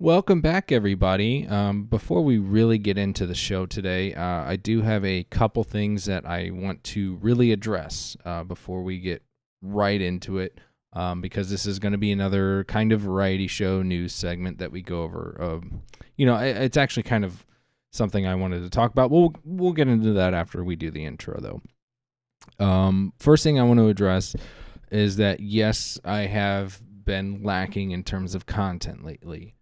Welcome back, everybody. Before we really get into the show today, I do have a couple things that I want to really address before we get right into it, because this is going to be another kind of variety show news segment that we go over. It's actually kind of something I wanted to talk about. We'll get into that after we do the intro, though. First thing I want to address is that, yes, I have been lacking in terms of content lately.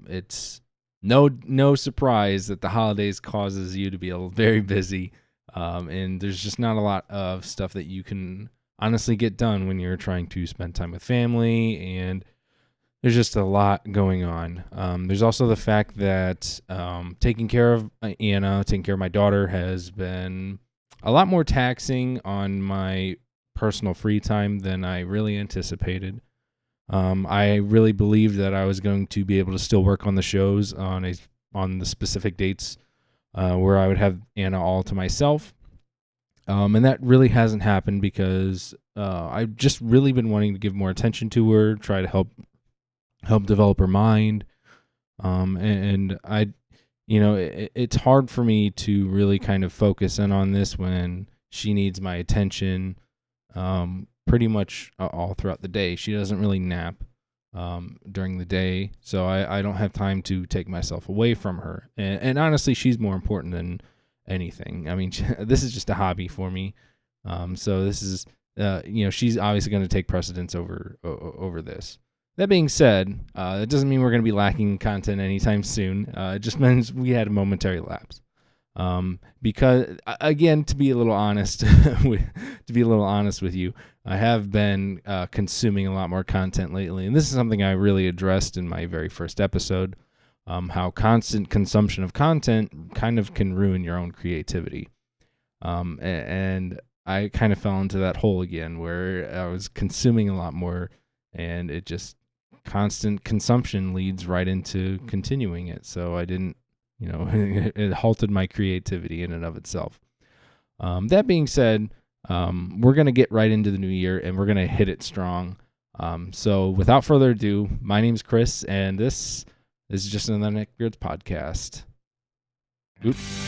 It's no surprise that the holidays causes you to be very busy, and there's just not a lot of stuff that you can honestly get done when you're trying to spend time with family, and there's just a lot going on. There's also the fact that taking care of Anna, taking care of my daughter has been a lot more taxing on my personal free time than I really anticipated. I really believed that I was going to be able to still work on the shows on the specific dates where I would have Anna all to myself. And that really hasn't happened because I've just really been wanting to give more attention to her, try to help develop her mind. And it's hard for me to really kind of focus in on this when she needs my attention pretty much all throughout the day. She doesn't really nap during the day, so I don't have time to take myself away from her. And honestly, she's more important than anything. I mean, this is just a hobby for me. So this is, she's obviously going to take precedence over this. That being said, it doesn't mean we're going to be lacking content anytime soon. It just means we had a momentary lapse. Because again, to be a little honest, with you, I have been consuming a lot more content lately, and this is something I really addressed in my very first episode. How constant consumption of content kind of can ruin your own creativity. And I kind of fell into that hole again, where I was consuming a lot more, and it just constant consumption leads right into continuing it. So I didn't. It halted my creativity in and of itself. That being said, we're going to get right into the new year, and we're going to hit it strong. So without further ado, my name's Chris, and this is just another Neckbeards podcast. Oops.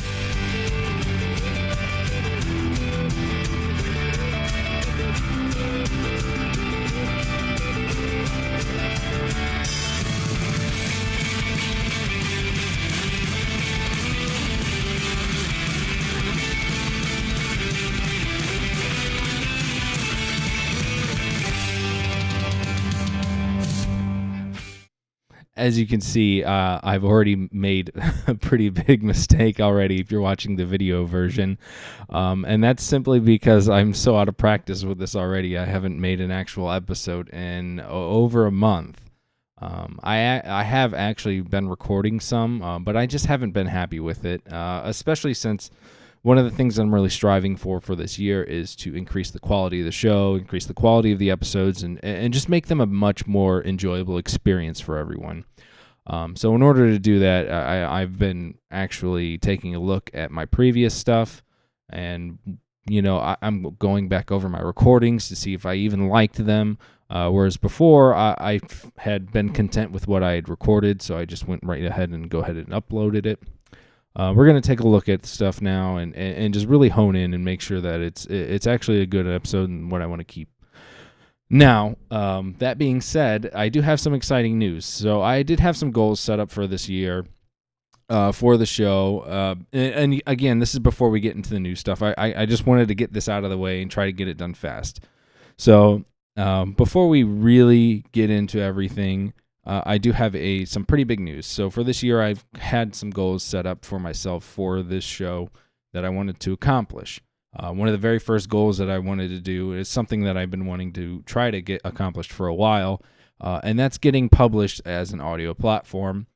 As you can see, I've already made a pretty big mistake already if you're watching the video version. And that's simply because I'm so out of practice with this already. I haven't made an actual episode in over a month. I have actually been recording some, but I just haven't been happy with it, especially since one of the things I'm really striving for this year is to increase the quality of the show, increase the quality of the episodes, and just make them a much more enjoyable experience for everyone. So in order to do that, I've been actually taking a look at my previous stuff, and I'm going back over my recordings to see if I even liked them. Whereas before, I had been content with what I had recorded, so I just went right ahead and uploaded it. We're going to take a look at stuff now and just really hone in and make sure that it's actually a good episode and what I want to keep. Now, that being said, I do have some exciting news. So I did have some goals set up for this year for the show. And again, this is before we get into the new stuff. I just wanted to get this out of the way and try to get it done fast. So before we really get into everything, I do have some pretty big news. So for this year, I've had some goals set up for myself for this show that I wanted to accomplish. One of the very first goals that I wanted to do is something that I've been wanting to try to get accomplished for a while, and that's getting published as an audio platform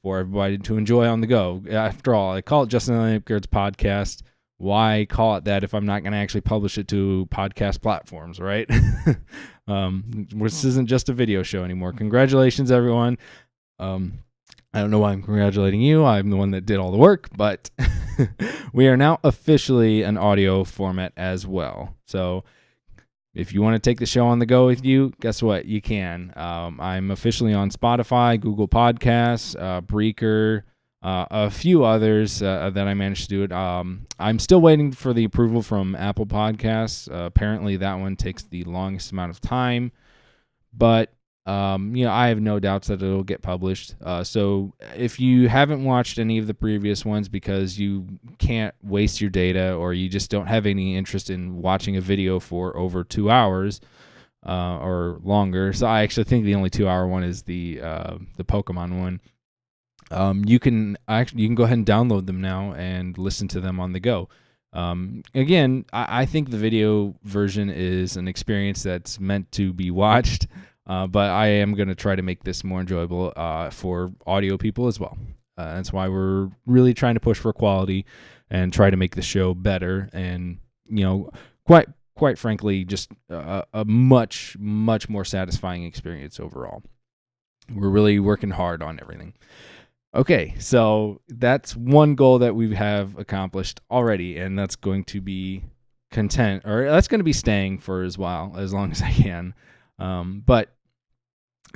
for everybody to enjoy on the go. After all, I call it Just Another Neckbeards podcast. Why call it that if I'm not going to actually publish it to podcast platforms, right? This isn't just a video show anymore. Congratulations, everyone. I don't know why I'm congratulating you. I'm the one that did all the work, but we are now officially an audio format as well. So if you want to take the show on the go with you, guess what? You can. I'm officially on Spotify, Google Podcasts, Breaker, a few others that I managed to do it. I'm still waiting for the approval from Apple Podcasts. Apparently, that one takes the longest amount of time, but I have no doubts that it'll get published. So if you haven't watched any of the previous ones because you can't waste your data or you just don't have any interest in watching a video for over 2 hours or longer, so I actually think the only 2-hour one is the Pokemon one. You can go ahead and download them now and listen to them on the go. Again, I think the video version is an experience that's meant to be watched. But I am going to try to make this more enjoyable for audio people as well. That's why we're really trying to push for quality and try to make the show better. And quite frankly, just a much more satisfying experience overall. We're really working hard on everything. Okay, so that's one goal that we have accomplished already, and that's going to be that's going to be staying for as long as I can. But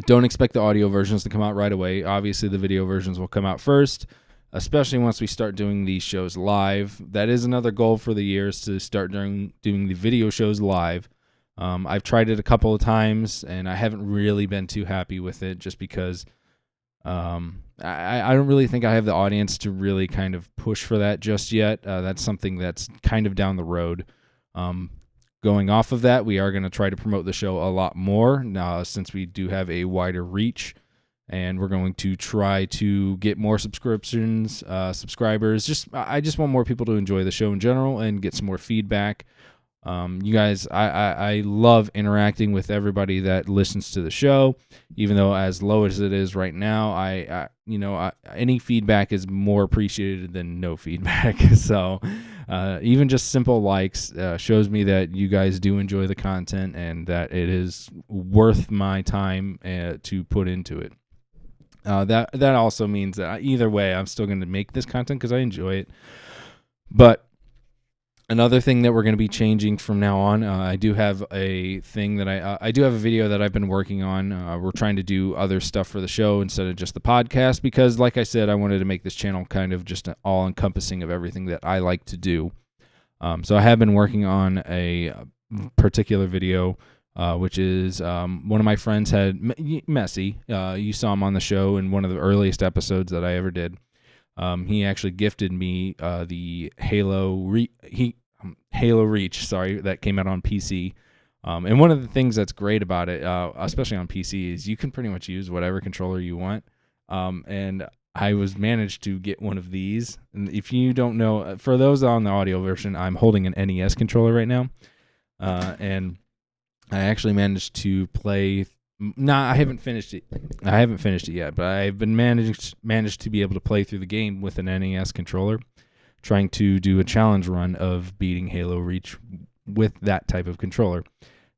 don't expect the audio versions to come out right away. Obviously, the video versions will come out first, especially once we start doing these shows live. That is another goal for the year, is to start doing the video shows live. I've tried it a couple of times, and I haven't really been too happy with it just because I don't really think I have the audience to really kind of push for that just yet. That's something that's kind of down the road. Going off of that, we are going to try to promote the show a lot more now since we do have a wider reach, and we're going to try to get more subscribers. I just want more people to enjoy the show in general and get some more feedback. You guys, I love interacting with everybody that listens to the show, even though as low as it is right now, any feedback is more appreciated than no feedback. So even just simple likes shows me that you guys do enjoy the content and that it is worth my time to put into it. That also means that either way, I'm still going to make this content because I enjoy it. But another thing that we're going to be changing from now on, I do have a thing that I do have a video that I've been working on. We're trying to do other stuff for the show instead of just the podcast because, like I said, I wanted to make this channel kind of just all-encompassing of everything that I like to do. So I have been working on a particular video, which is one of my friends had, Messy. You saw him on the show in one of the earliest episodes that I ever did. He actually gifted me the Halo Reach, that came out on PC. And one of the things that's great about it, especially on PC, is you can pretty much use whatever controller you want. And I managed to get one of these. And if you don't know, for those on the audio version, I'm holding an NES controller right now. And I actually managed to play. I haven't finished it. I haven't finished it yet, but I've been managed to be able to play through the game with an NES controller, trying to do a challenge run of beating Halo Reach with that type of controller.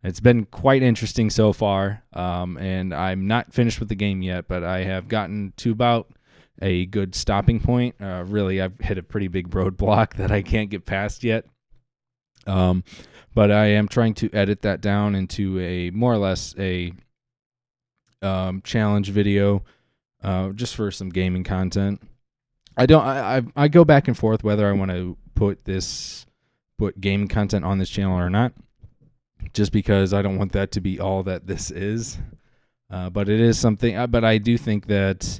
It's been quite interesting so far, and I'm not finished with the game yet, but I have gotten to about a good stopping point. Really, I've hit a pretty big roadblock that I can't get past yet. But I am trying to edit that down into a more or less a challenge video, just for some gaming content. I go back and forth whether I want to put gaming content on this channel or not, just because I don't want that to be all that this is. But it is something. But I do think that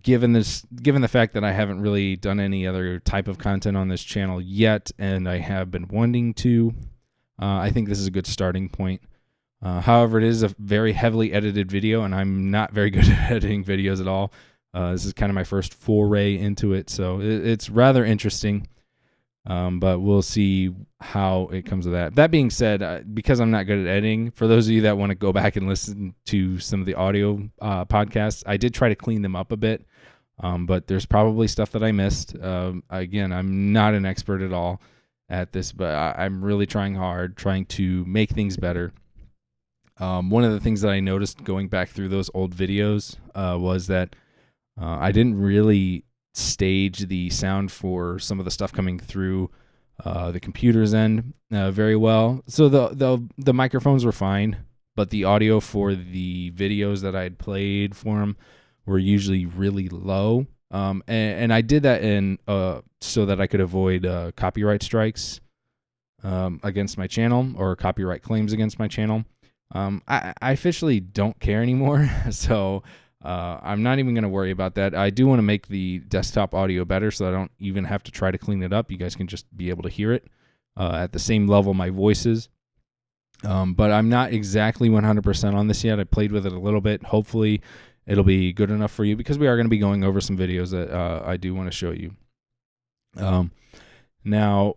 given the fact that I haven't really done any other type of content on this channel yet, and I have been wanting to, I think this is a good starting point. However, it is a very heavily edited video, and I'm not very good at editing videos at all. This is kind of my first foray into it, so it's rather interesting. But we'll see how it comes to that. That being said, because I'm not good at editing, for those of you that want to go back and listen to some of the audio podcasts, I did try to clean them up a bit, but there's probably stuff that I missed. Again, I'm not an expert at all at this, but I'm really trying hard, trying to make things better. One of the things that I noticed going back through those old videos was that I didn't really stage the sound for some of the stuff coming through the computer's end very well. So the microphones were fine, but the audio for the videos that I had played for them were usually really low. And I did that in so that I could avoid copyright strikes against my channel or copyright claims against my channel. I officially don't care anymore, so I'm not even going to worry about that. I do want to make the desktop audio better so I don't even have to try to clean it up. You guys can just be able to hear it at the same level my voice is. But I'm not exactly 100% on this yet. I played with it a little bit. Hopefully it'll be good enough for you because we are going to be going over some videos that I do want to show you. Now,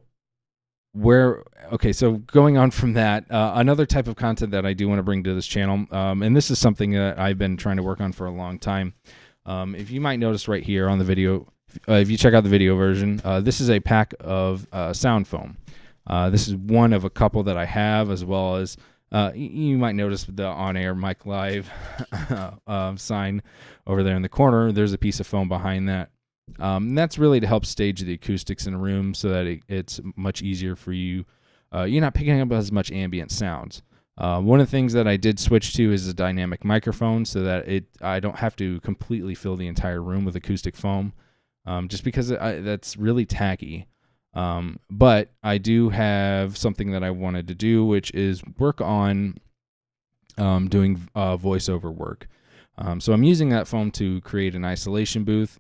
so going on from that, another type of content that I do want to bring to this channel, and this is something that I've been trying to work on for a long time. If you might notice right here on the video, if you check out the video version, this is a pack of sound foam. This is one of a couple that I have, as well as you might notice the on-air mic live sign over there in the corner. There's a piece of foam behind that. And that's really to help stage the acoustics in a room so that it's much easier for you. You're not picking up as much ambient sounds. One of the things that I did switch to is a dynamic microphone so that I don't have to completely fill the entire room with acoustic foam, just because that's really tacky. But I do have something that I wanted to do, which is work on doing voiceover work. So I'm using that foam to create an isolation booth.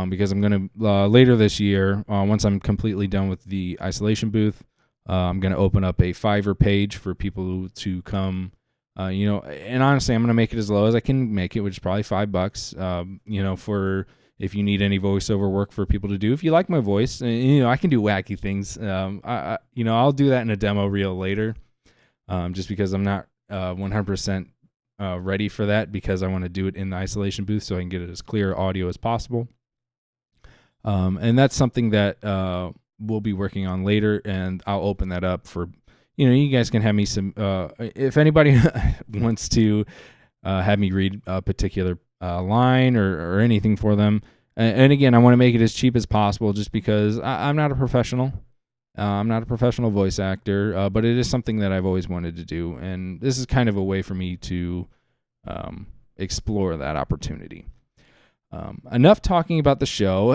Because I'm going to, later this year, once I'm completely done with the isolation booth, I'm going to open up a Fiverr page for people to come, and honestly, I'm going to make it as low as I can make it, which is probably $5, for if you need any voiceover work for people to do. If you like my voice, I can do wacky things. I'll do that in a demo reel later, just because I'm not 100% ready for that, because I want to do it in the isolation booth so I can get it as clear audio as possible. And that's something that we'll be working on later, and I'll open that up for, you guys can have me some, if anybody wants to have me read a particular line or anything for them. And again, I want to make it as cheap as possible just because I'm not a professional. I'm not a professional voice actor, but it is something that I've always wanted to do. And this is kind of a way for me to explore that opportunity. Enough talking about the show.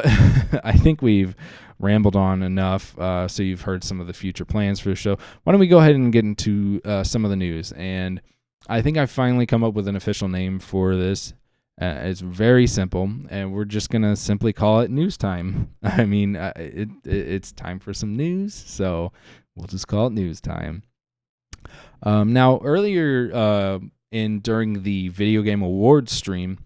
I think we've rambled on enough, so you've heard some of the future plans for the show. Why don't we go ahead and get into some of the news? And I think I've finally come up with an official name for this. It's very simple, and we're just going to simply call it News Time. I mean, it's time for some news, so we'll just call it News Time. Now, earlier during the Video Game Awards stream,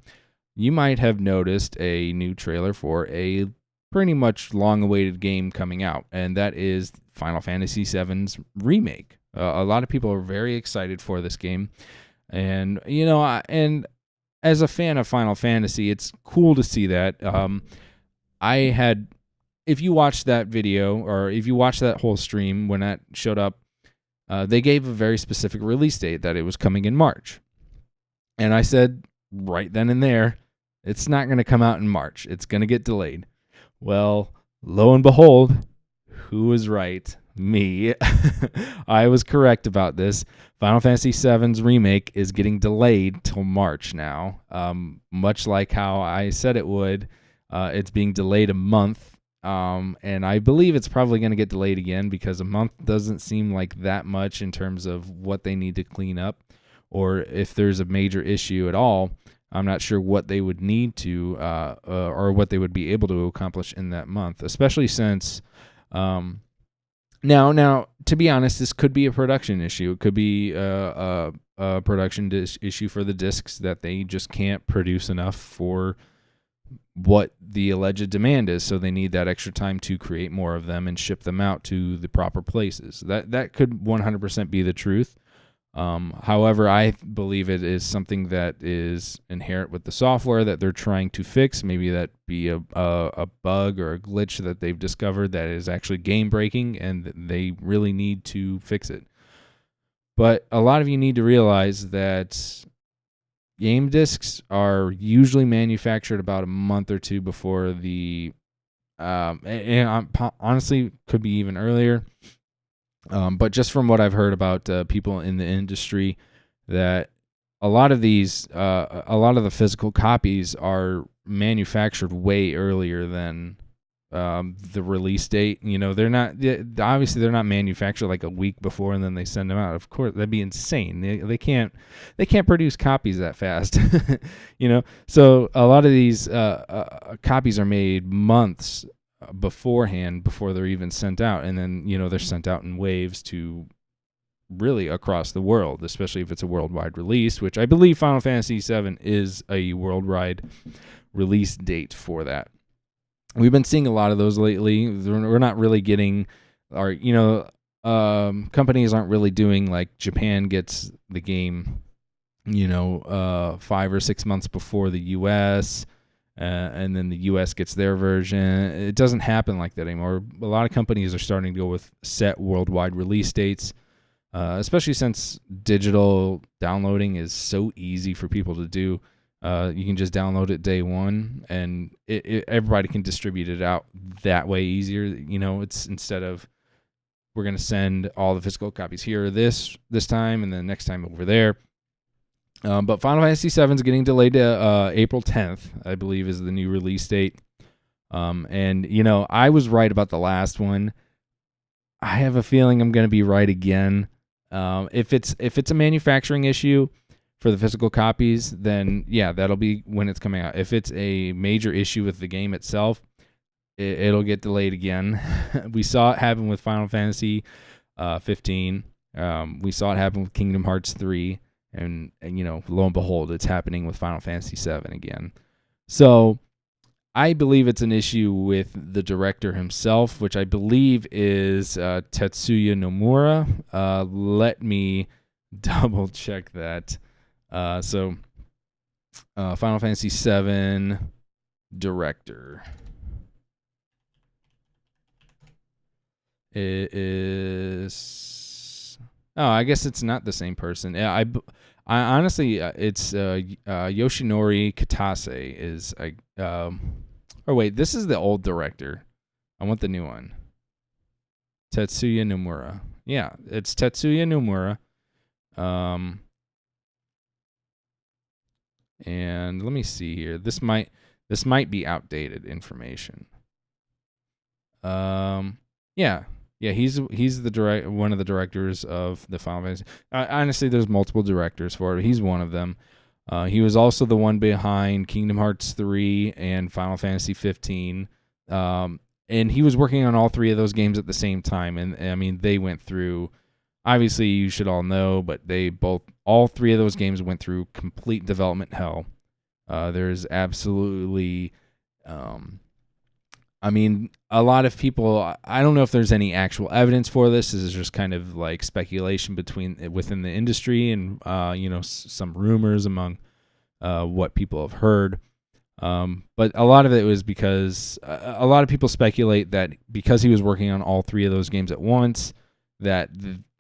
you might have noticed a new trailer for a pretty much long-awaited game coming out, and that is Final Fantasy VII's remake. A lot of people are very excited for this game, and and as a fan of Final Fantasy, it's cool to see that. If you watched that video, or if you watched that whole stream when that showed up, they gave a very specific release date, that it was coming in March, and I said right then and there, it's not going to come out in March. It's going to get delayed. Well, lo and behold, who was right? Me. I was correct about this. Final Fantasy VII's remake is getting delayed till March now. Much like how I said it would, it's being delayed a month. And I believe it's probably going to get delayed again, because a month doesn't seem like that much in terms of what they need to clean up, or if there's a major issue at all. I'm not sure what they would need to, or what they would be able to accomplish in that month, especially since, now, to be honest, this could be a production issue. It could be a production issue for the discs, that they just can't produce enough for what the alleged demand is, so they need that extra time to create more of them and ship them out to the proper places. That could 100% be the truth. However, I believe it is something that is inherent with the software that they're trying to fix. Maybe that be a bug or a glitch that they've discovered that is actually game breaking, and they really need to fix it. But a lot of you need to realize that game discs are usually manufactured about a month or two before the Honestly, could be even earlier. But just from what I've heard about people in the industry, that a lot of the physical copies are manufactured way earlier than the release date. They're not obviously they're not manufactured like a week before and then they send them out. Of course, that'd be insane. They can't produce copies that fast. So a lot of these copies are made months beforehand before they're even sent out, and then they're sent out in waves to really across the world, especially if it's a worldwide release, which I believe Final Fantasy VII is a worldwide release date for that. We've been seeing a lot of those lately. We're not really getting companies aren't really doing like Japan gets the game 5 or 6 months before the US, and then the US gets their version. It doesn't happen like that anymore. A lot of companies are starting to go with set worldwide release dates, especially since digital downloading is so easy for people to do. You can just download it day one, and everybody can distribute it out that way easier. It's instead of we're going to send all the physical copies here this time, and then next time over there. But Final Fantasy VII is getting delayed to April 10th, I believe, is the new release date. And I was right about the last one. I have a feeling I'm going to be right again. If it's a manufacturing issue for the physical copies, then yeah, that'll be when it's coming out. If it's a major issue with the game itself, it'll get delayed again. We saw it happen with Final Fantasy 15. We saw it happen with Kingdom Hearts 3, and lo and behold, it's happening with Final Fantasy 7 again. So I believe it's an issue with the director himself, which I believe is Tetsuya Nomura. Let me double check that. So Final Fantasy 7 director. It is. Oh, I guess it's not the same person. I honestly, it's Yoshinori Kitase is. Oh wait, this is the old director. I want the new one. Tetsuya Nomura. Yeah, it's Tetsuya Nomura. And let me see here. This might be outdated information. Yeah, he's the one of the directors of the Final Fantasy. Honestly, there's multiple directors for it. He's one of them. He was also the one behind Kingdom Hearts 3 and Final Fantasy 15. And he was working on all three of those games at the same time. And I mean, they went through, obviously you should all know, but all three of those games went through complete development hell. There's absolutely, I mean, a lot of people, I don't know if there's any actual evidence for this. This is just kind of like speculation within the industry and, some rumors among what people have heard. But a lot of it was because a lot of people speculate that because he was working on all three of those games at once, that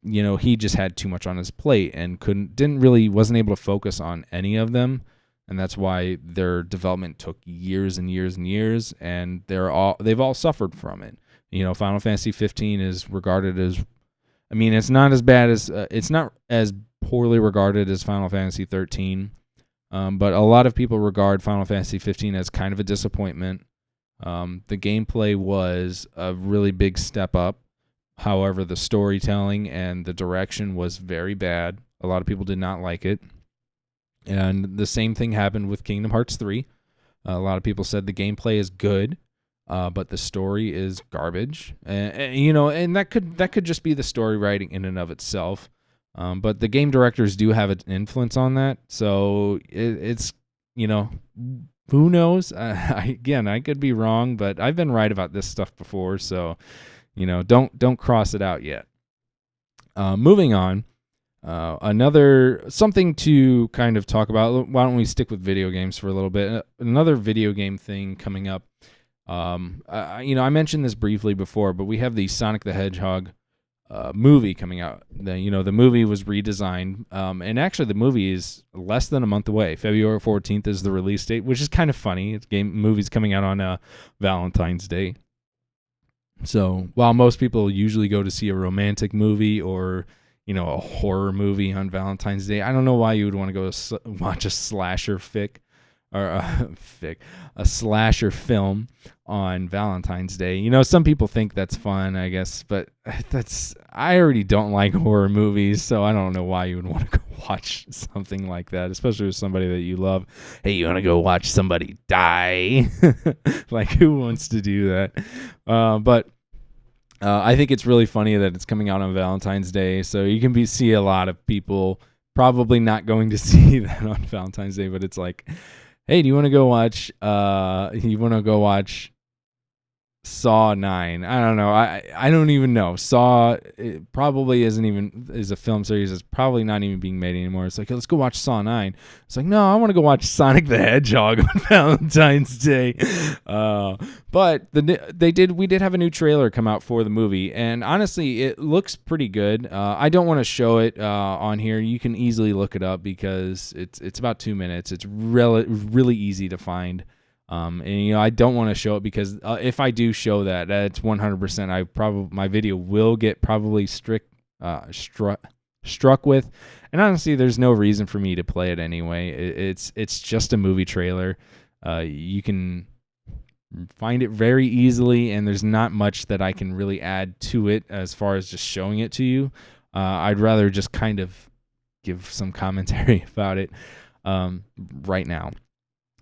he just had too much on his plate and wasn't able to focus on any of them, and that's why their development took years and years and years, and they've all suffered from it. Final Fantasy 15 is regarded as, I mean, it's not as bad as it's not as poorly regarded as Final Fantasy 13, but a lot of people regard Final Fantasy 15 as kind of a disappointment. The gameplay was a really big step up. However, the storytelling and the direction was very bad. A lot of people did not like it. And the same thing happened with Kingdom Hearts 3. A lot of people said the gameplay is good, but the story is garbage. And that could just be the story writing in and of itself. But the game directors do have an influence on that. So it's who knows? I could be wrong, but I've been right about this stuff before. So, don't cross it out yet. Moving on. Another something to kind of talk about. Why don't we stick with video games for a little bit? Another video game thing coming up. I mentioned this briefly before, but we have the Sonic the Hedgehog movie coming out. The movie was redesigned, and actually the movie is less than a month away. February 14th is the release date, which is kind of funny. Movie's coming out on Valentine's Day. So while most people usually go to see a romantic movie or, a horror movie on Valentine's Day, I don't know why you would want to go watch a slasher fic or a slasher film on Valentine's Day. Some people think that's fun, I guess, but I already don't like horror movies, so I don't know why you would want to go watch something like that, especially with somebody that you love. Hey, you want to go watch somebody die? Like, who wants to do that? But I think it's really funny that it's coming out on Valentine's Day, so you can see a lot of people probably not going to see that on Valentine's Day, but it's like, hey, do you want to go watch Saw 9? I don't know. I don't even know. Saw probably is a film series that's probably not even being made anymore. It's like, let's go watch Saw 9. It's like, no, I want to go watch Sonic the Hedgehog on Valentine's Day. But we did have a new trailer come out for the movie, and honestly, it looks pretty good. I don't want to show it on here. You can easily look it up because it's about 2 minutes. It's really easy to find. And I don't want to show it because if I do show that, it's 100%. My video will get probably struck with, and honestly, there's no reason for me to play it anyway. It's just a movie trailer. You can find it very easily, and there's not much that I can really add to it as far as just showing it to you. I'd rather just kind of give some commentary about it right now.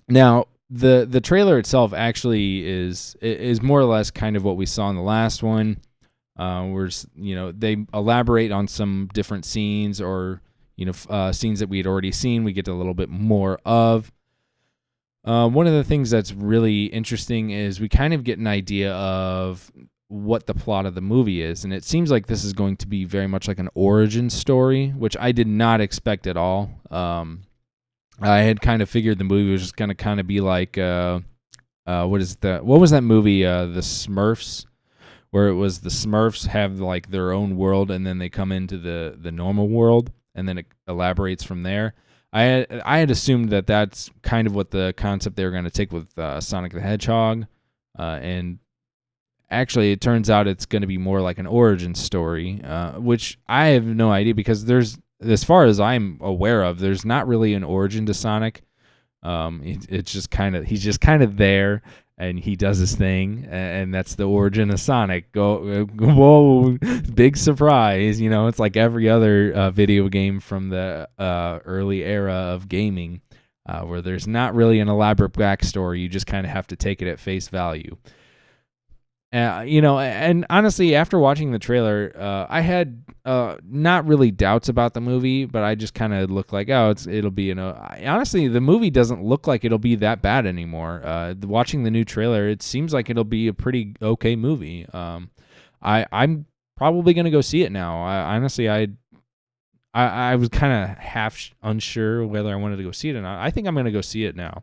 Now, the trailer itself actually is more or less kind of what we saw in the last one, where they elaborate on some different scenes or scenes that we had already seen. We get a little bit more of. One of the things that's really interesting is we kind of get an idea of what the plot of the movie is, and it seems like this is going to be very much like an origin story, which I did not expect at all. I had kind of figured the movie was just going to kind of be like, what was that movie, The Smurfs, where it was the Smurfs have like their own world and then they come into the normal world and then it elaborates from there. I had assumed that that's kind of what the concept they were going to take with Sonic the Hedgehog, and actually it turns out it's going to be more like an origin story, which I have no idea because as far as I'm aware of, there's not really an origin to Sonic. It's just he's just kind of there, and he does his thing, and that's the origin of Sonic. Whoa, big surprise! It's like every other video game from the early era of gaming, where there's not really an elaborate backstory. You just kind of have to take it at face value. And honestly, after watching the trailer, I had not really doubts about the movie, but I just kind of looked like, it'll be, honestly, the movie doesn't look like it'll be that bad anymore. Watching the new trailer, it seems like it'll be a pretty okay movie. I'm probably going to go see it now. I was kind of half unsure whether I wanted to go see it or not. I think I'm going to go see it now.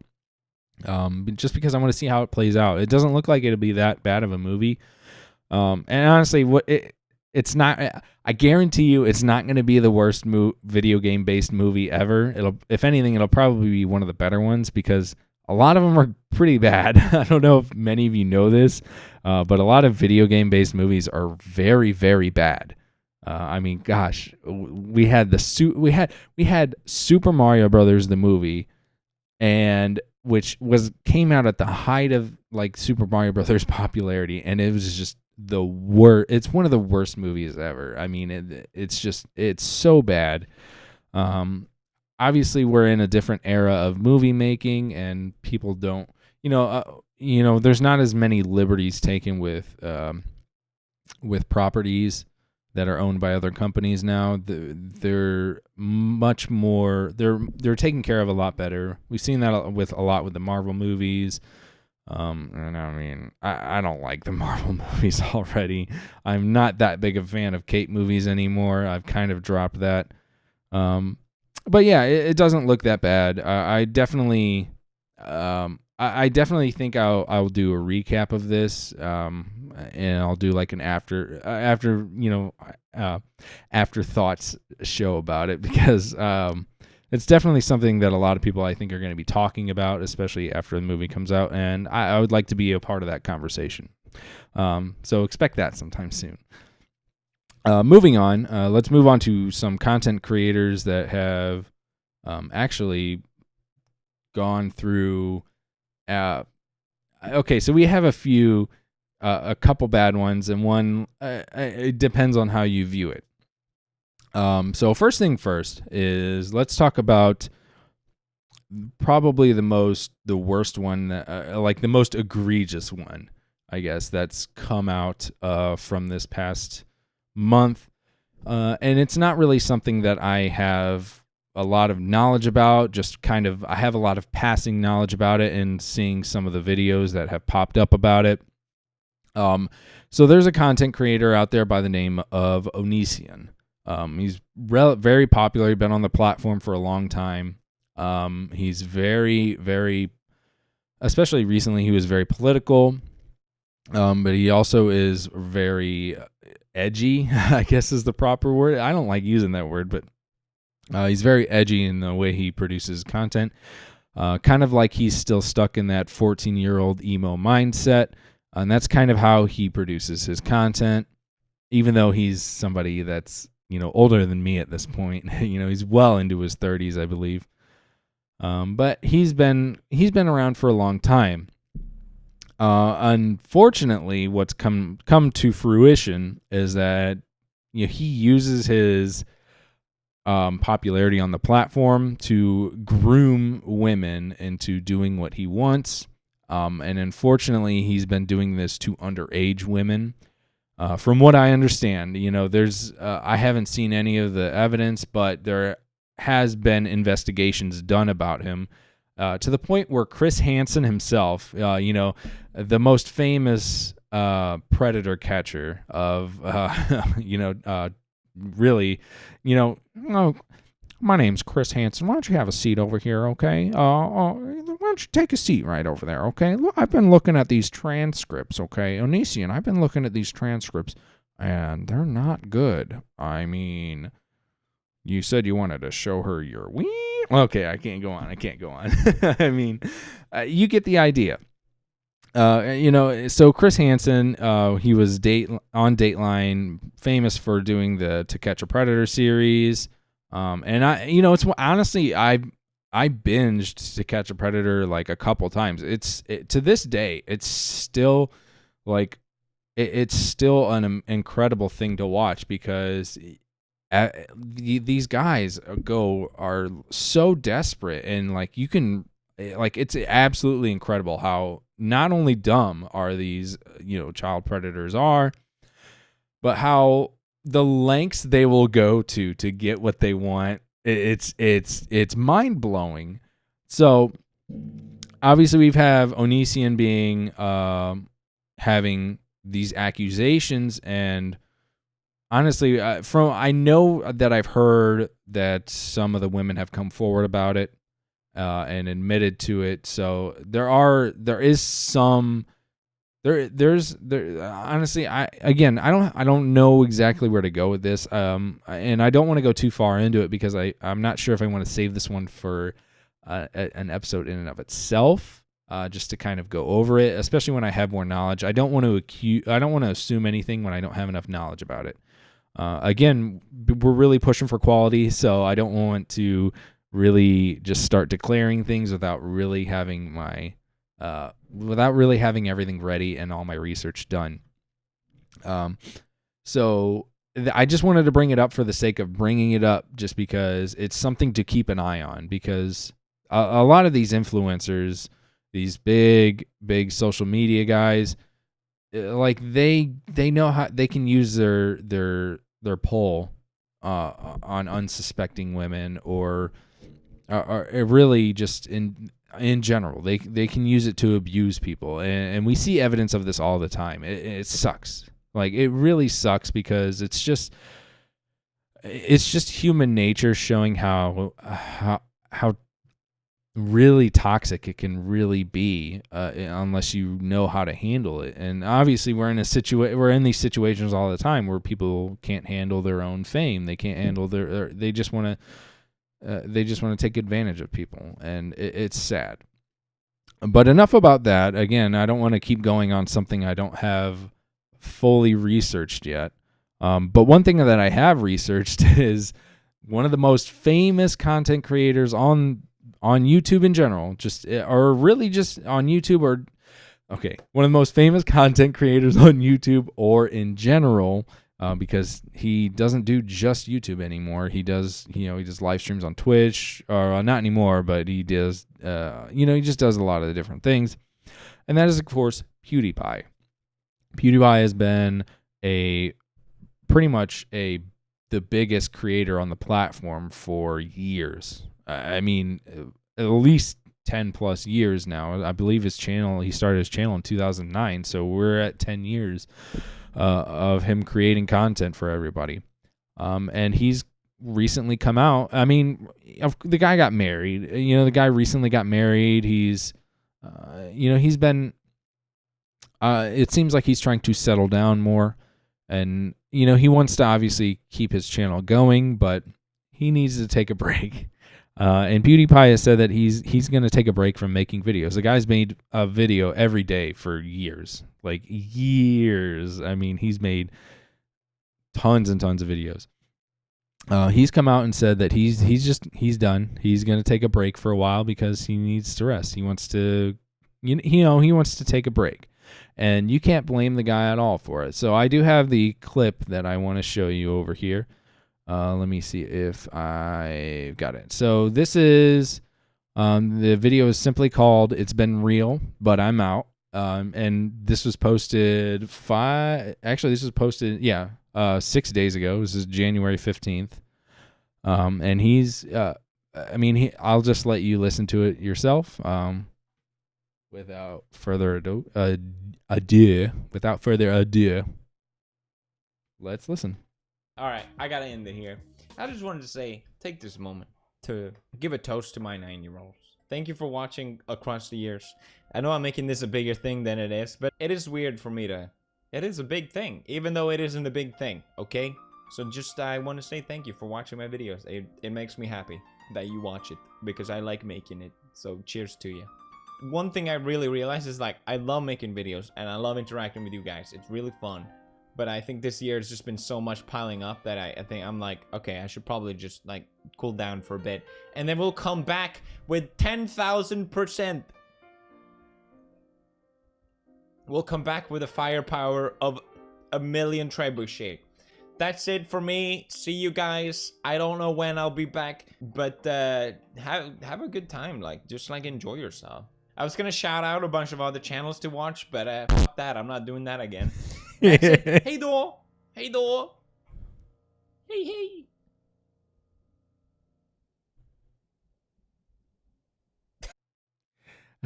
Just because I want to see how it plays out. It doesn't look like it'll be that bad of a movie. And honestly, it's not. I guarantee you, it's not going to be the worst video game based movie ever. If anything, it'll probably be one of the better ones because a lot of them are pretty bad. I don't know if many of you know this, but a lot of video game based movies are very, very bad. I mean, gosh, we had Super Mario Brothers the movie, and which came out at the height of like Super Mario Brothers popularity, and it was just the worst. It's one of the worst movies ever. I mean, it's so bad. Obviously, we're in a different era of movie making, and people don't, there's not as many liberties taken with properties that are owned by other companies now. They're much more. They're taken care of a lot better. We've seen that a lot with the Marvel movies. And I mean, I don't like the Marvel movies already. I'm not that big a fan of Kate movies anymore. I've kind of dropped that. But yeah, it doesn't look that bad. I definitely think I'll do a recap of this, and I'll do like an afterthoughts show about it because it's definitely something that a lot of people I think are going to be talking about, especially after the movie comes out, and I would like to be a part of that conversation. So expect that sometime soon. Moving on, let's move on to some content creators that have actually gone through. Okay, so we have a couple bad ones, and one, it depends on how you view it. So first thing first is let's talk about probably the worst one, like the most egregious one, I guess, that's come out from this past month. And it's not really something that I have a lot of knowledge about, just kind of, I have a lot of passing knowledge about it and seeing some of the videos that have popped up about it. So there's a content creator out there by the name of Onision. He's very popular. He's been on the platform for a long time. He's very, very, especially recently, he was very political. But he also is very edgy, I guess is the proper word. I don't like using that word, but he's very edgy in the way he produces content. Kind of like he's still stuck in that 14-year-old emo mindset. And that's kind of how he produces his content, even though he's somebody that's, older than me at this point. He's well into his 30s, I believe. But he's been around for a long time. Unfortunately, what's come to fruition is that he uses his popularity on the platform to groom women into doing what he wants. And unfortunately, he's been doing this to underage women. From what I understand, there's I haven't seen any of the evidence, but there has been investigations done about him to the point where Chris Hansen himself, the most famous predator catcher of, really, oh, my name's Chris Hansen. Why don't you have a seat over here, okay? Why don't you take a seat right over there, okay? Look, I've been looking at these transcripts, okay? Onision, I've been looking at these transcripts, and they're not good. I mean, you said you wanted to show her your wee. Okay, I can't go on. I mean, you get the idea. So Chris Hansen, he was on Dateline, famous for doing the To Catch a Predator series. And it's honestly, I binged To Catch a Predator like a couple times. To this day, it's still like, it's still an incredible thing to watch because these guys are so desperate, and like it's absolutely incredible how not only dumb are these child predators are, but how the lengths they will go to get what they want. It's mind blowing. So obviously we have Onision being having these accusations, and honestly, I know that I've heard that some of the women have come forward about it and admitted to it. So there's honestly, I don't know exactly where to go with this, and I don't want to go too far into it because I'm not sure if I want to save this one for an episode in and of itself, just to kind of go over it, especially when I have more knowledge. I don't want to assume anything when I don't have enough knowledge about it. Again, we're really pushing for quality, so I don't want to really just start declaring things without really having everything ready and all my research done. So I just wanted to bring it up for the sake of bringing it up, just because it's something to keep an eye on, because a lot of these influencers, these big social media guys, like they know how they can use their pull on unsuspecting women, or really just in general. They can use it to abuse people, and we see evidence of this all the time. It sucks. Like, it really sucks, because it's just human nature showing how really toxic it can really be, unless you know how to handle it. And obviously we're in these situations all the time where people can't handle their own fame. They can't handle they just want to take advantage of people, and it's sad. But enough about that. Again, I don't want to keep going on something I don't have fully researched yet. But one thing that I have researched is one of the most famous content creators on YouTube in general, or really just on YouTube, or one of the most famous content creators on YouTube or in general, because he doesn't do just YouTube anymore. He does live streams on Twitch, or not anymore, but he does, he just does a lot of the different things. And that is, of course, PewDiePie. PewDiePie has been pretty much the biggest creator on the platform for years. I mean, at least 10 plus years now. I believe he started his channel in 2009. So we're at 10 years of him creating content for everybody. And he's recently come out. I mean, the guy got married. The guy recently got married. He's been, it seems like he's trying to settle down more. And, he wants to obviously keep his channel going, but he needs to take a break. And PewDiePie has said that he's going to take a break from making videos. The guy's made a video every day for years. Like years. I mean, he's made tons and tons of videos. He's come out and said that he's done. He's going to take a break for a while because he needs to rest. He wants to, he wants to take a break. And you can't blame the guy at all for it. So I do have the clip that I want to show you over here. Let me see if I got it. So this is, the video is simply called "It's Been Real, But I'm Out." And this was posted 6 days ago. This is January 15th. And I'll just let you listen to it yourself. Without further ado, let's listen. All right, I gotta end it here. I just wanted to take this moment to give a toast to my 9-year-olds. Thank you for watching across the years. I know I'm making this a bigger thing than it is, but it is weird for me it is a big thing, even though it isn't a big thing, okay? So I want to say thank you for watching my videos. It makes me happy that you watch it, because I like making it, so cheers to you. One thing I really realized is, I love making videos, and I love interacting with you guys. It's really fun. But I think this year has just been so much piling up that I think I'm like, okay, I should probably just, cool down for a bit. And then we'll come back with 10,000%. We'll come back with a firepower of 1,000,000 trebuchet. That's it for me. See you guys. I don't know when I'll be back, but have a good time. Just enjoy yourself. I was gonna shout out a bunch of other channels to watch, but fuck that. I'm not doing that again. That's it. Hey door. Hey door. Hey.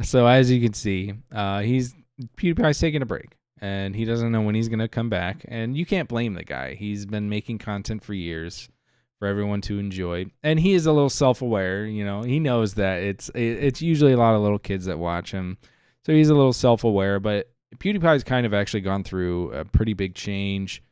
So as you can see, PewDiePie's taking a break, and he doesn't know when he's gonna come back. And you can't blame the guy. He's been making content for years for everyone to enjoy, and he is a little self-aware. He knows that it's usually a lot of little kids that watch him, so he's a little self-aware. But PewDiePie's kind of actually gone through a pretty big change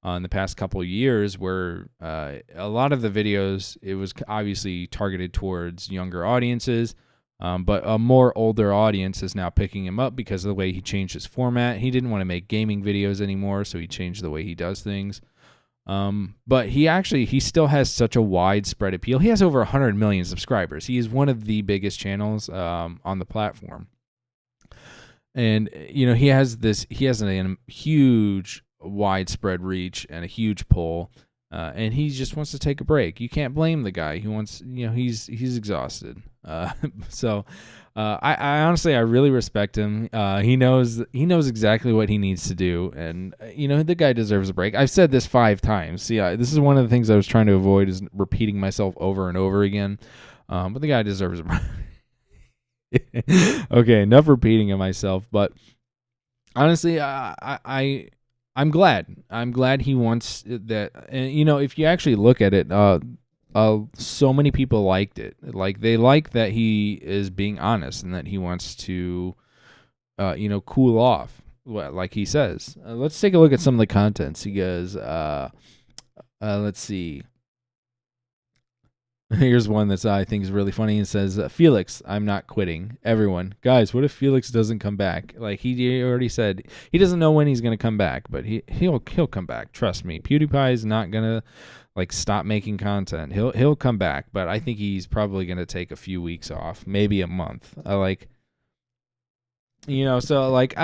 in the past couple of years, where a lot of the videos, it was obviously targeted towards younger audiences, but a more older audience is now picking him up because of the way he changed his format. He didn't want to make gaming videos anymore, so he changed the way he does things. But he still has such a widespread appeal. He has over 100 million subscribers. He is one of the biggest channels on the platform. And he has a huge widespread reach and a huge pull, and he just wants to take a break. You can't blame the guy. He wants, he's exhausted. So I honestly, I really respect him. He knows exactly what he needs to do, and the guy deserves a break. I've said this 5 times. See, this is one of the things I was trying to avoid, is repeating myself over and over again. But the guy deserves a break. Okay, enough repeating of myself. But honestly, I'm glad. I'm glad he wants that. And if you actually look at it, so many people liked it. They like that he is being honest and that he wants to, cool off. Like he says. Let's take a look at some of the contents. He goes, let's see. Here's one that's I think is really funny. It says, Felix, I'm not quitting. Everyone, guys, what if Felix doesn't come back? Like he already said, he doesn't know when he's gonna come back, but he'll come back. Trust me. PewDiePie is not gonna like stop making content. He'll come back, but I think he's probably gonna take a few weeks off, maybe a month. So like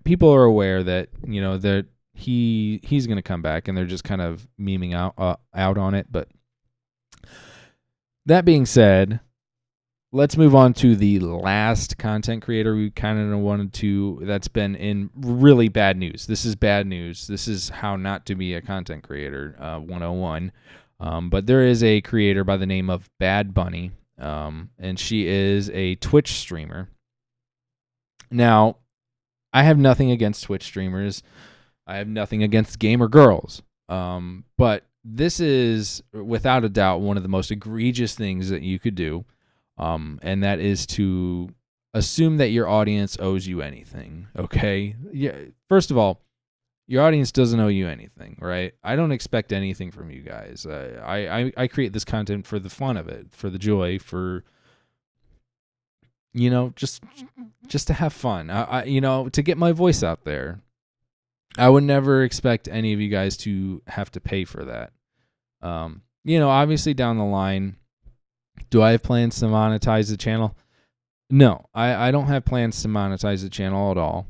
people are aware that that he's gonna come back, and they're just kind of memeing out on it, but. That being said, let's move on to the last content creator we kind of wanted to, that's been in really bad news. This is bad news. This is how not to be a content creator 101. But there is a creator by the name of BadBunny, and she is a Twitch streamer. Now, I have nothing against Twitch streamers. I have nothing against gamer girls. But this is, without a doubt, one of the most egregious things that you could do, and that is to assume that your audience owes you anything, okay? Yeah. First of all, your audience doesn't owe you anything, right? I don't expect anything from you guys. I create this content for the fun of it, for the joy, for, just to have fun, to get my voice out there. I would never expect any of you guys to have to pay for that. Obviously down the line, do I have plans to monetize the channel? No, I don't have plans to monetize the channel at all.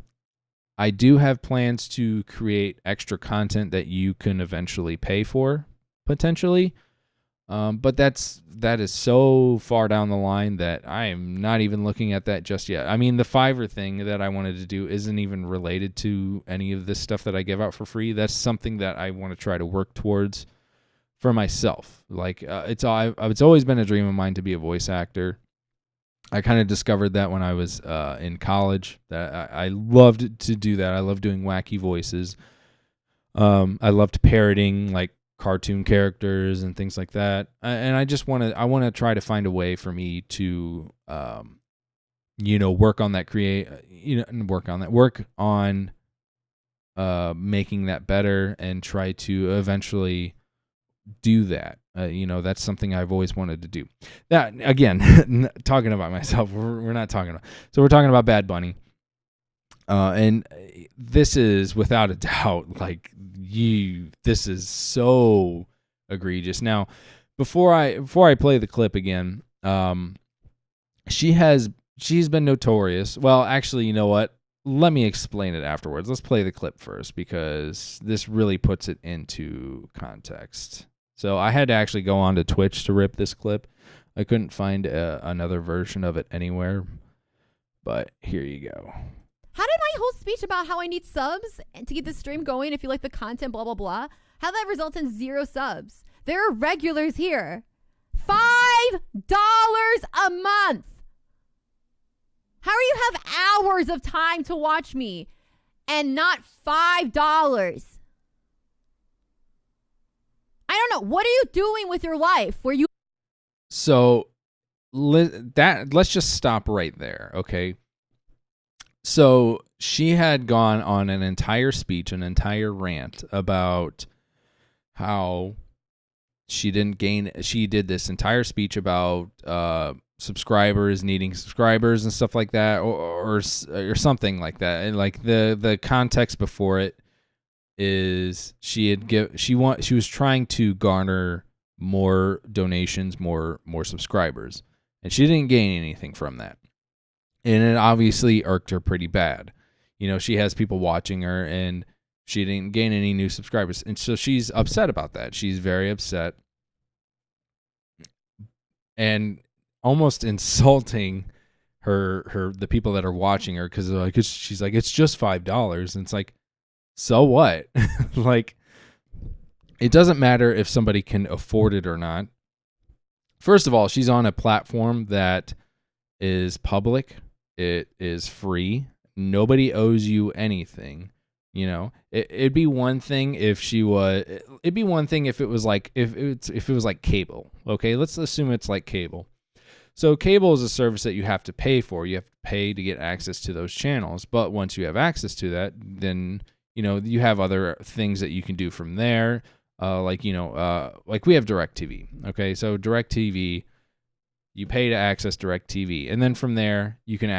I do have plans to create extra content that you can eventually pay for, potentially. But that is so far down the line that I am not even looking at that just yet. I mean, the Fiverr thing that I wanted to do isn't even related to any of this stuff that I give out for free. That's something that I want to try to work towards for myself. Like it's always been a dream of mine to be a voice actor. I kind of discovered that when I was in college, that I loved to do that. I love doing wacky voices. I loved parroting like cartoon characters and things like that, and I want to try to find a way for me to work on that, work on making that better, and try to eventually do that. That's something I've always wanted to do. That, again, talking about myself, we're not talking about, so we're talking about BadBunny. And this is without a doubt, this is so egregious. Now, before I play the clip again, she's been notorious. Well, actually, you know what? Let me explain it afterwards. Let's play the clip first, because this really puts it into context. So I had to actually go onto Twitch to rip this clip. I couldn't find another version of it anywhere, but here you go. How did my whole speech about how I need subs to keep the stream going, if you like the content, blah, blah, blah, how that results in 0 subs? There are regulars here. $5 a month. How do you have hours of time to watch me and not $5? I don't know. What are you doing with your life where you... So let's just stop right there, okay? So she had gone on an entire speech, an entire rant about how she did this entire speech about subscribers needing subscribers and stuff like that, or something like that. And like the context before it is she was trying to garner more donations, more subscribers, and she didn't gain anything from that. And it obviously irked her pretty bad. She has people watching her, and she didn't gain any new subscribers. And so she's upset about that. She's very upset. And almost insulting the people that are watching her, because she's like, it's just $5. And it's like, so what? Like, it doesn't matter if somebody can afford it or not. First of all, she's on a platform that is public. It is free. Nobody owes you anything. It'd be one thing if it was like cable. Okay, let's assume it's like cable. So cable is a service that you have to pay for. You have to pay to get access to those channels. But once you have access to that, then you have other things that you can do from there. Like we have DirecTV. Okay, so DirecTV You pay to access DirecTV, and then from there you can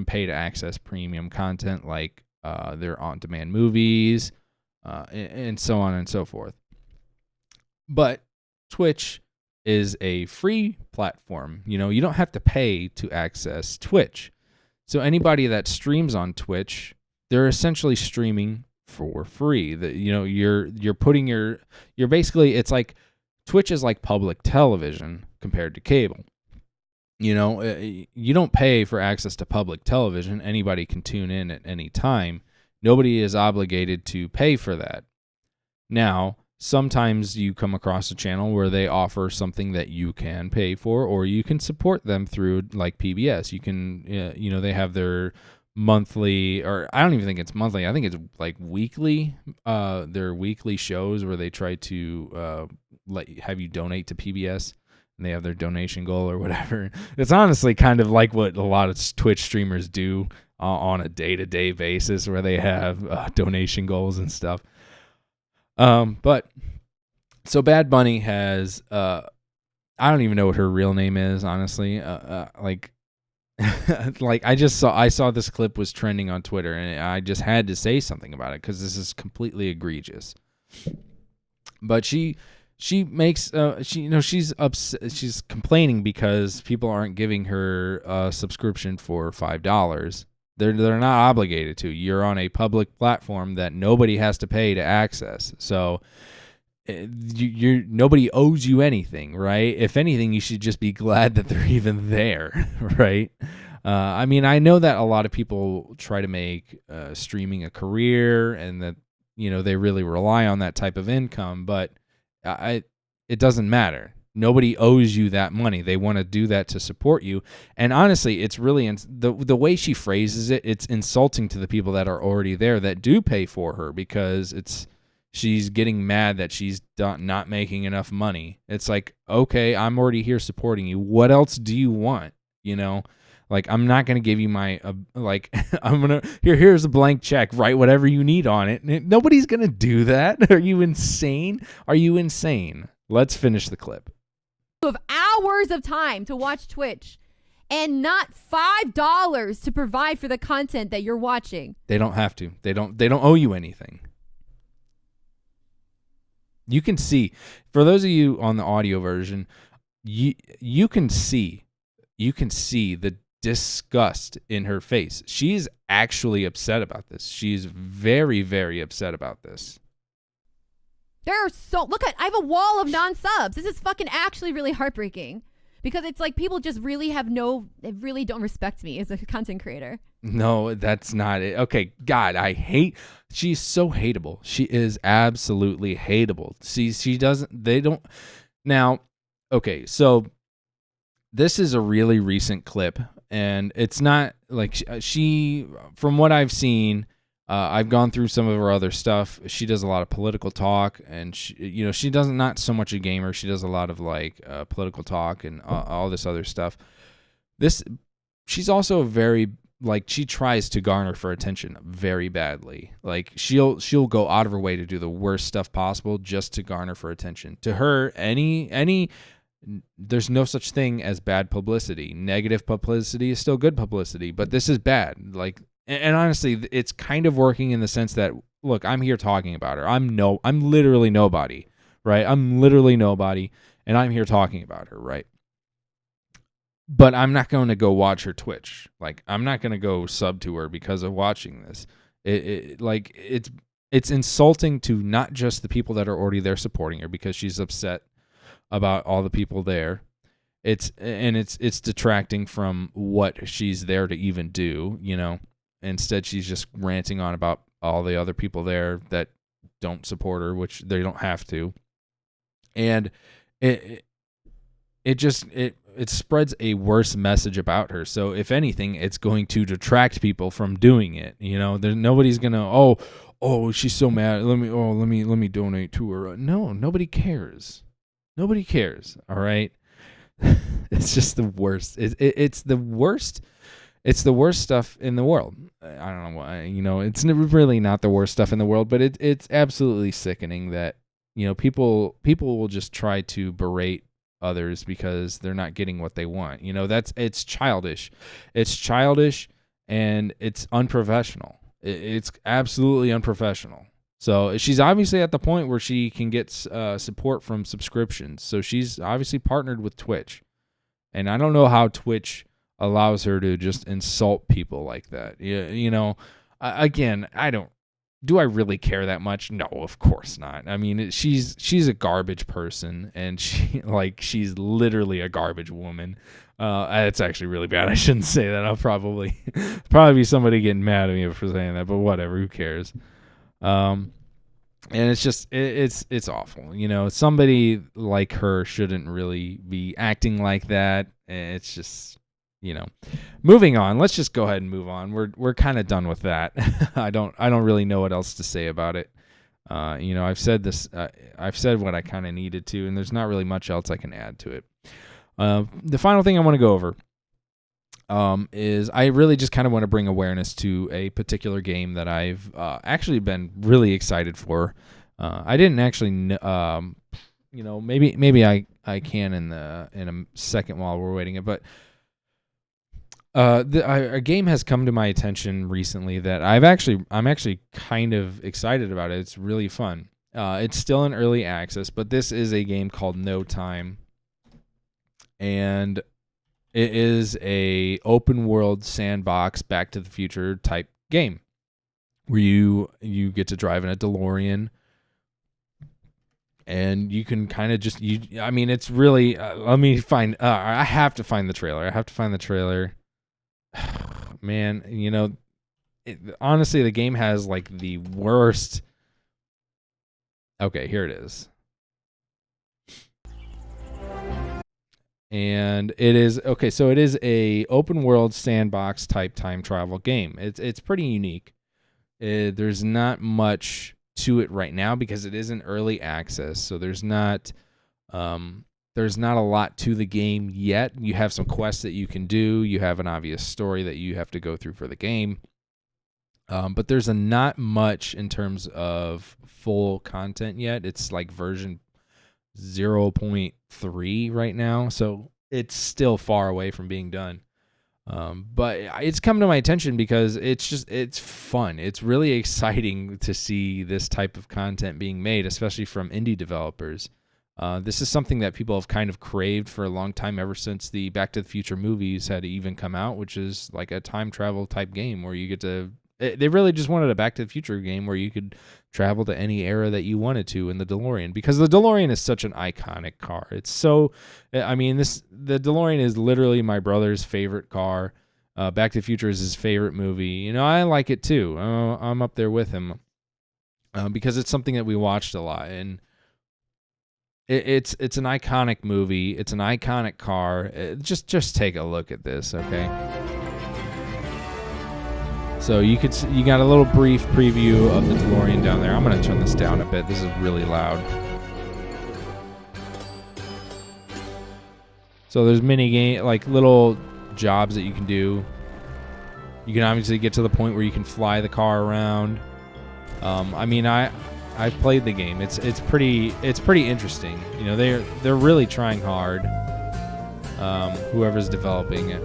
pay to access premium content like their on-demand movies, and so on and so forth. But Twitch is a free platform. You know, you don't have to pay to access Twitch. So anybody that streams on Twitch, they're essentially streaming for free. That, you know, you're basically, it's like Twitch is like public television compared to cable. You know, you don't pay for access to public television. Anybody can tune in at any time. Nobody is obligated to pay for that. Now, sometimes you come across a channel where they offer something that you can pay for, or you can support them through like PBS. You can, you know, they have their monthly, or I don't even think it's monthly. I think it's like weekly. Their weekly shows where they try to have you donate to PBS. And they have their donation goal or whatever. It's honestly kind of like what a lot of Twitch streamers do on a day-to-day basis, where they have donation goals and stuff. But so BadBunny has, I don't even know what her real name is, honestly. Like I saw this clip was trending on Twitter, and I just had to say something about it because this is completely egregious. But she makes she's upset. She's complaining because people aren't giving her a subscription for $5. They're not obligated to. You're on a public platform that nobody has to pay to access. So nobody owes you anything, right? If anything, you should just be glad that they're even there, right? I mean, I know that a lot of people try to make streaming a career, and that, you know, they really rely on that type of income, but it doesn't matter. Nobody owes you that money. They want to do that to support you. And honestly, it's really the way she phrases it, it's insulting to the people that are already there that do pay for her, because she's getting mad that she's not making enough money. It's like, okay, I'm already here supporting you. What else do you want? You know, like, I'm not going to give you my, I'm going to, here's a blank check, write whatever you need on it. Nobody's going to do that. Are you insane? Let's finish the clip. You have hours of time to watch Twitch and not $5 to provide for the content that you're watching. They don't have to. They don't owe you anything. You can see, for those of you on the audio version, you can see the disgust in her face. She's actually upset about this. She's very, very upset about this. I have a wall of non-subs. This is fucking actually really heartbreaking, because it's like people just really they really don't respect me as a content creator. No, that's not it. Okay, God, she's so hateable. She is absolutely hateable. Now, okay, so this is a really recent clip, and it's not like she, from what I've seen, I've gone through some of her other stuff. She does a lot of political talk, and she doesn't, not so much a gamer. She does a lot of like political talk and all this other stuff. She's also very, like, she tries to garner for attention very badly. Like, she'll go out of her way to do the worst stuff possible just to garner for attention. To her, there's no such thing as bad publicity. Negative publicity is still good publicity, but this is bad. Like, and honestly, it's kind of working in the sense that, look, I'm here talking about her. I'm literally nobody, right? I'm literally nobody, and I'm here talking about her, right? But I'm not going to go watch her Twitch. Like, I'm not going to go sub to her because of watching this. It's insulting to not just the people that are already there supporting her, because she's upset about all the people there. It's detracting from what she's there to even do, you know. Instead, she's just ranting on about all the other people there that don't support her, which they don't have to. And it spreads a worse message about her. So if anything, it's going to detract people from doing it. You know, nobody's gonna, oh, she's so mad. Let me donate to her. No, nobody cares. Nobody cares. All right. It's just the worst. It's the worst. It's the worst stuff in the world. I don't know why, you know, it's really not the worst stuff in the world, but it's absolutely sickening that, you know, people will just try to berate others because they're not getting what they want. It's childish. It's childish and it's unprofessional. It's absolutely unprofessional. So she's obviously at the point where she can get support from subscriptions. So she's obviously partnered with Twitch. And I don't know how Twitch allows her to just insult people like that. Again, do I really care that much? No, of course not. I mean, she's a garbage person, and she's literally a garbage woman. It's actually really bad. I shouldn't say that. I'll probably be somebody getting mad at me for saying that, but whatever, who cares? And it's just it's awful. Somebody like her shouldn't really be acting like that. It's just moving on. Let's just go ahead and move on. We're kind of done with that. I don't really know what else to say about it. I've said this. I've said what I kind of needed to, and there's not really much else I can add to it. The final thing I want to go over is I really just kind of want to bring awareness to a particular game that I've actually been really excited for. I didn't actually, maybe I can in a second while we're waiting it, but a game has come to my attention recently that I'm actually kind of excited about it. It's really fun. It's still in early access, but this is a game called No Time, and it is a open world sandbox Back to the Future type game where you get to drive in a DeLorean, and you can kind of just it's really let me find I have to find the trailer. Man, honestly, the game has like the worst. Okay, here it is. And it is okay. So it is a open world sandbox type time travel game. It's pretty unique. There's not much to it right now because it is in early access. So there's not a lot to the game yet. You have some quests that you can do. You have an obvious story that you have to go through for the game. But there's not much in terms of full content yet. It's like version 0.3 right now, so it's still far away from being done. But it's come to my attention because it's fun. It's really exciting to see this type of content being made, especially from indie developers. This is something that people have kind of craved for a long time, ever since the Back to the Future movies had even come out, which is like a time travel type game where you get to. They really just wanted a Back to the Future game where you could travel to any era that you wanted to in the DeLorean, because the DeLorean is such an iconic car. It's so, the DeLorean is literally my brother's favorite car. Back to the Future is his favorite movie. I like it too. I'm up there with him because it's something that we watched a lot, and it's an iconic movie. It's an iconic car. Just take a look at this, okay? So you got a little brief preview of the DeLorean down there. I'm going to turn this down a bit. This is really loud. So there's mini game, like little jobs that you can do. You can obviously get to the point where you can fly the car around. I've played the game. It's pretty interesting. They're really trying hard. Whoever's developing it.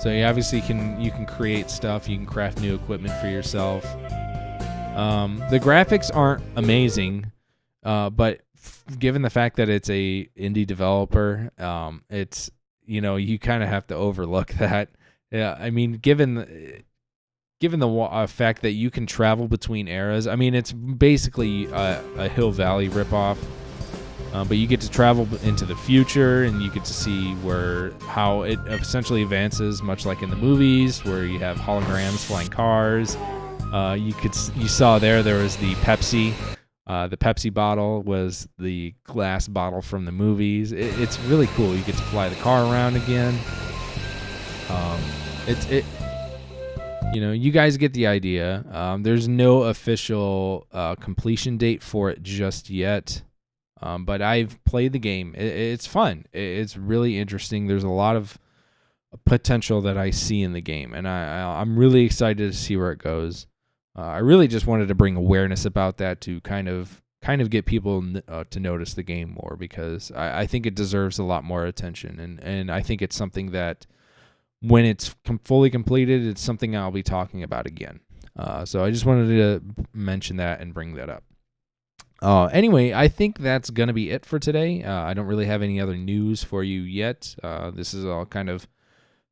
So you obviously can create stuff. You can craft new equipment for yourself. The graphics aren't amazing, but given the fact that it's a indie developer, it's you kind of have to overlook that. Yeah, given the fact that you can travel between eras, it's basically a Hill Valley ripoff. But you get to travel into the future, and you get to see how it essentially advances, much like in the movies, where you have holograms, flying cars. You saw there was the Pepsi. The Pepsi bottle was the glass bottle from the movies. It's really cool. You get to fly the car around again. You guys get the idea. There's no official completion date for it just yet. But I've played the game. It's fun. It's really interesting. There's a lot of potential that I see in the game, and I'm really excited to see where it goes. I really just wanted to bring awareness about that to kind of get people to notice the game more, because I think it deserves a lot more attention, and I think it's something that when it's fully completed, it's something I'll be talking about again. So I just wanted to mention that and bring that up. Anyway, I think that's going to be it for today. I don't really have any other news for you yet. This is all kind of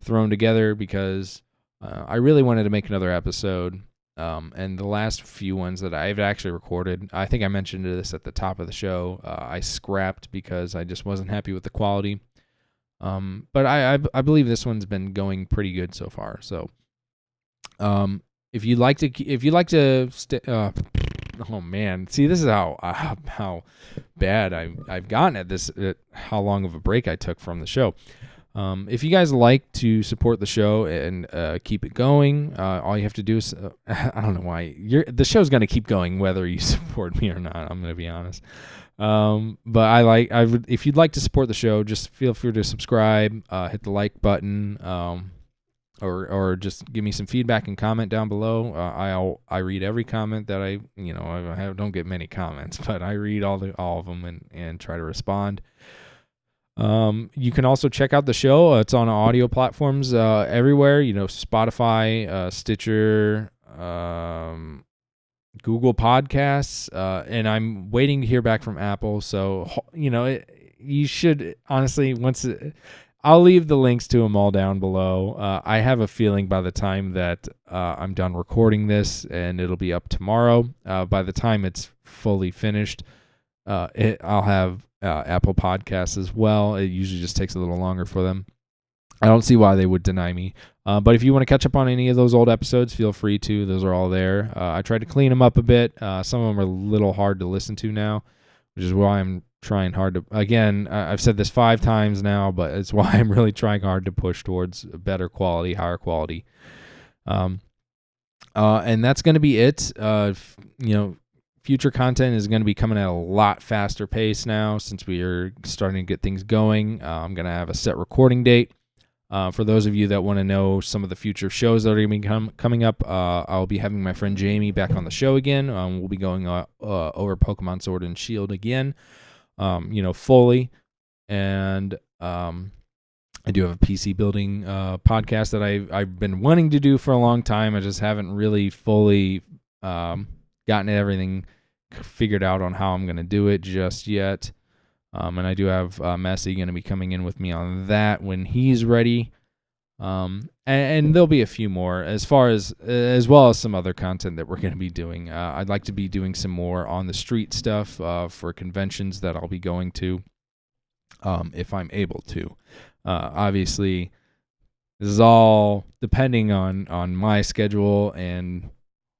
thrown together because I really wanted to make another episode. And the last few ones that I've actually recorded, I think I mentioned this at the top of the show, I scrapped because I just wasn't happy with the quality. But I believe this one's been going pretty good so far. So, if you'd like to, oh man, see, this is how bad I've gotten at this, at how long of a break I took from the show. If you guys like to support the show and keep it going, all you have to do is, I don't know why, the show's going to keep going whether you support me or not, I'm going to be honest. But if you'd like to support the show, just feel free to subscribe, hit the like button, or just give me some feedback and comment down below. I read every comment that I don't get many comments, but I read all of them and try to respond. You can also check out the show. It's on audio platforms everywhere. Spotify, Stitcher, Google Podcasts, and I'm waiting to hear back from Apple. So you should honestly I'll leave the links to them all down below. I have a feeling by the time that I'm done recording this, and it'll be up tomorrow. By the time it's fully finished, I'll have Apple Podcasts as well. It usually just takes a little longer for them. I don't see why they would deny me. But if you want to catch up on any of those old episodes, feel free to. Those are all there. I tried to clean them up a bit. Some of them are a little hard to listen to now, which is why I'm trying hard to. Again, I've said this 5 times now, but it's why I'm really trying hard to push towards better quality, higher quality. And that's going to be it. Future content is going to be coming at a lot faster pace now since we are starting to get things going. I'm going to have a set recording date. For those of you that want to know some of the future shows that are going to be coming up, I'll be having my friend Jamie back on the show again. We'll be going over Pokemon Sword and Shield again, fully. And I do have a PC building podcast that I've been wanting to do for a long time. I just haven't really fully gotten everything figured out on how I'm going to do it just yet. And I do have Messi going to be coming in with me on that when he's ready. And there'll be a few more as well as some other content that we're going to be doing. I'd like to be doing some more on the street stuff for conventions that I'll be going to, if I'm able to. Obviously, this is all depending on my schedule and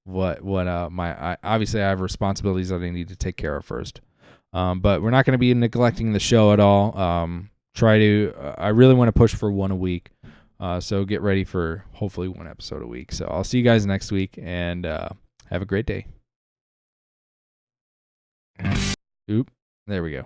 obviously I have responsibilities that I need to take care of first. But we're not going to be neglecting the show at all. I really want to push for one a week. So get ready for hopefully one episode a week. So I'll see you guys next week, and have a great day. Oop, there we go.